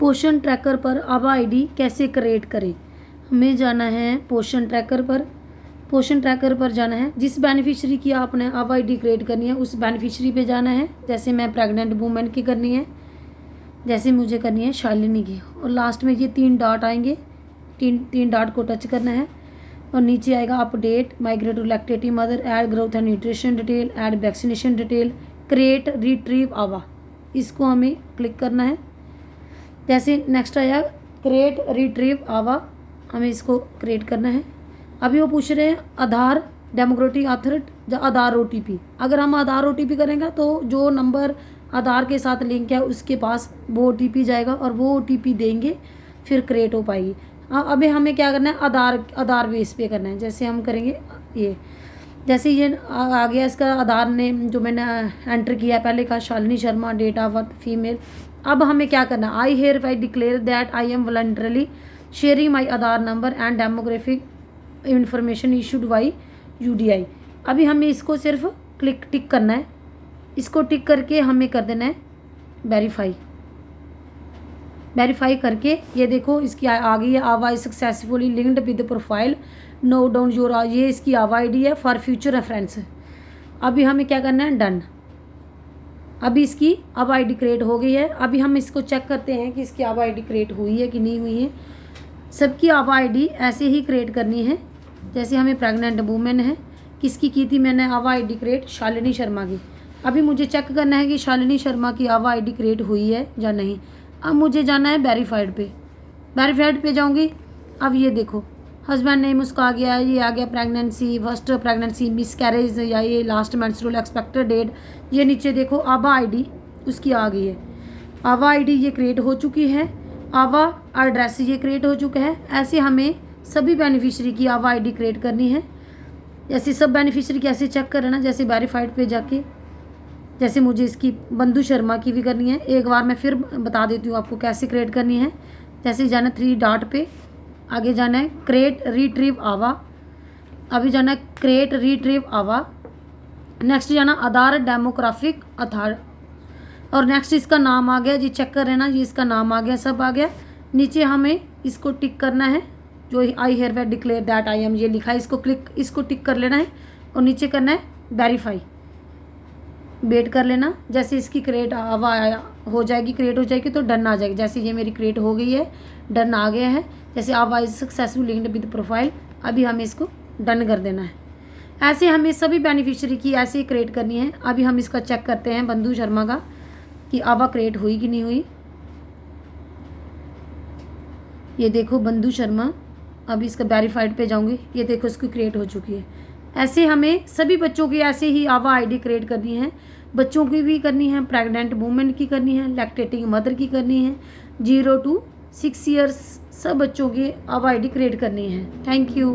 पोषण ट्रैकर पर आभा आईडी कैसे क्रिएट करें। हमें जाना है पोषण ट्रैकर पर। पोषण ट्रैकर पर जाना है, जिस बेनिफिशियरी की आपने आभा आईडी क्रिएट करनी है उस बेनिफिशियरी पे जाना है। जैसे मैं प्रेग्नेंट वूमेन की करनी है, जैसे मुझे करनी है शालिनी की, और लास्ट में ये 3 डॉट आएंगे, तीन डॉट को टच करना है और नीचे आएगा update, migrate to lactating mother, add growth and nutrition detail, add vaccination detail, create retrieve आभा, इसको हमें क्लिक करना है। जैसे नेक्स्ट आया क्रिएट रिट्रीव आभा, हमें इसको क्रिएट करना है। अभी वो पूछ रहे हैं आधार डेमोक्रेटिक ऑथोरिटी या आधार OTP। अगर हम आधार OTP करेंगे तो जो नंबर आधार के साथ लिंक है उसके पास वो OTP जाएगा और वो OTP देंगे, फिर क्रिएट हो पाएगी। अभी हमें क्या करना है, आधार बेस पे करना है। जैसे हम करेंगे ये, जैसे ये आ गया इसका आधार नेम जो मैंने एंटर किया है पहले का, Shalini Sharma, date of birth female. अब हमें क्या करना है, I here I declare that I am voluntarily sharing my Aadhaar number and demographic information issued by UDI। अभी हमें इसको सिर्फ टिक करना है। इसको टिक करके हमें कर देना है वेरीफाई करके। ये देखो इसकी आ गई है आभा is successfully linked with profile, note down your, ये इसकी आभा आईडी है फॉर फ्यूचर रेफरेंस। अभी हमें क्या करना है, डन। अभी इसकी आभा आईडी क्रिएट हो गई है। अभी हम इसको चेक करते हैं कि इसकी आभा आईडी क्रिएट हुई है कि नहीं हुई है। सबकी आभा आईडी ऐसे ही क्रिएट करनी है। जैसे हमें प्रेग्नेंट वूमेन है, किसकी की थी मैंने आभा आईडी क्रिएट, शालिनी शर्मा की। अभी मुझे चेक करना है कि शालिनी शर्मा की आभा आईडी क्रिएट हुई है या नहीं। अब मुझे जाना है वेरीफाइड पे जाऊंगी। अब ये देखो हस्बैंड नेम उसका आ गया, ये आ गया प्रेगनेंसी, फर्स्ट प्रेगनेंसी, मिसकैरेज या ये लास्ट मेंस्ट्रुअल एक्सपेक्टेड डेट। ये नीचे देखो आभा आईडी उसकी आ गई है। आभा आईडी ये क्रिएट हो चुकी है, आभा एड्रेस ये क्रिएट हो चुका है। ऐसे हमें सभी बेनिफिशियरी की आभा आईडी क्रिएट करनी है। ऐसे सब बेनिफिशियरी कैसे चेक करना, जैसे वेरीफाइड पे जाके, जैसे मुझे इसकी बंधु शर्मा की भी करनी है। एक बार मैं फिर बता देती हूँ आपको कैसे क्रिएट करनी है। जैसे जाना 3 डॉट पे, आगे जाना है क्रिएट रिट्रीव आभा। अभी जाना है क्रिएट रिट्रीव आभा। नेक्स्ट जाना आधार डेमोग्राफिक आधार, और नेक्स्ट इसका नाम आ गया, ये चेक कर लेना, ये इसका नाम आ गया, सब आ गया। नीचे हमें इसको टिक करना है, जो I here we declare that I am ये लिखा है, इसको टिक कर लेना है और नीचे करना है वेरीफाई, वेट कर लेना। जैसे इसकी क्रिएट आभा हो जाएगी, क्रिएट हो जाएगी तो डन आ जाएगी। जैसे ये मेरी क्रिएट हो गई है, डन आ गया है। जैसे आभा is successful linked with profile, अभी हमें इसको डन कर देना है। ऐसे हमें सभी बेनिफिशियरी की ऐसे ही क्रिएट करनी है। अभी हम इसका चेक करते हैं बंधु शर्मा का कि आभा क्रिएट हुई कि नहीं हुई। ये देखो बंधु शर्मा, अभी इसका वेरीफाइड पे जाऊंगी, ये देखो इसकी क्रिएट हो चुकी है। ऐसे हमें सभी बच्चों की ऐसे ही आभा आईडी क्रिएट करनी है। बच्चों की भी करनी है, प्रेग्नेंट वूमेन की करनी है, लैक्टेटिंग मदर की करनी है, 0 to 6 ईयर्स सब बच्चों की आभा आईडी क्रिएट करनी है। Thank you.